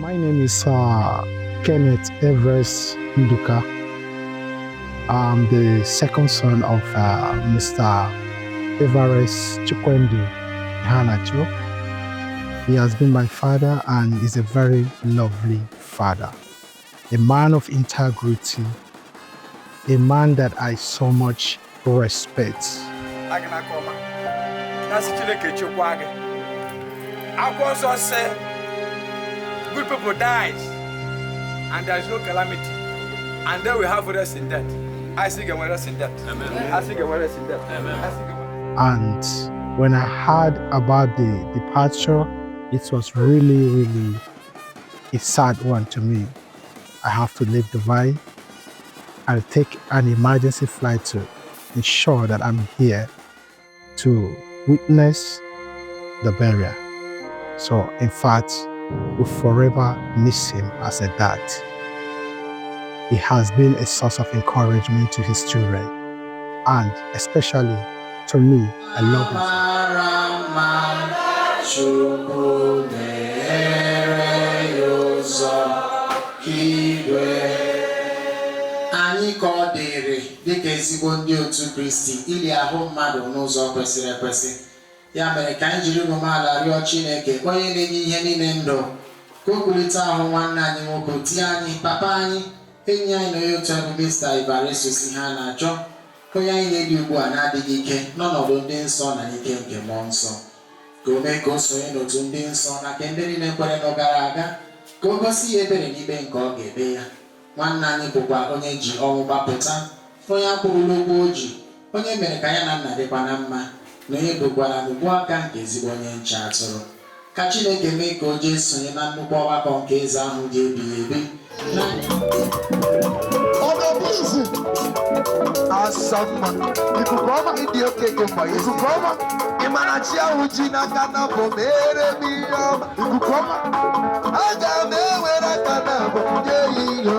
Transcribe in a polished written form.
My name is Kenneth Everest Nduka. I'm the second son of Mr. Everest Hanacho. He has been my father and is a very lovely father, a man of integrity, a man that I so much respect. Good people dies and there is no calamity, and then we have rest in death. I see get rest in death. Amen. I see get rest in death. Amen. And when I heard about the departure, it was really a sad one to me. I have to leave Dubai and take an emergency flight to ensure that I'm here to witness the burial. So in fact, we forever miss him as a dad. He has been a source of encouragement to his children, and especially to me. I love Anyị ka ọ dịrị dịka ezigbo ndị otu Kristi ili ahụ mmadụ n'ụzọ kwesịrị ekwesị. Ya mere ka anyị jiri umeala rịọ Chineke onye na-enye ihe niile ndụ ka o kulite ahụ nwanne anyị nwoke tie anyị papa anyị enyi anyị na onye otu bụ Mr. Ibaresosi ha na-achọ onye anyị na-edi ugbu a na-adịghị ike n'ọnọdụ ndị nsọ na ike nke mmụọ nsọ ka o mee ka o sonye n'otu ndị nsọ na nke ndị niile kwere nọ gara aga ka o gosi ya ebere n'ikpe nke ọ ga-ebe ya. Nwanne anyị bụkwa onye ji ọnwụ gbapụta, onye akwụrụla ụgwọ oji, onye mere ka ya na nna dịkwa na mma, na onye dokwara n'ugbu aka nke ezigbo onye nche atụrụ. Ka Chineke mee ka o jee sonye na nnukwu ọgbakọ nke eze ahụ dị ebighị ebi. Asama ikuku ọma ịdị oke kemgbe ikuku ọma ịmana chi ahụ ji n'aka na bụ mere m ihe ọma ikuku ọma aga m ewere aka na bụ nye ya ihe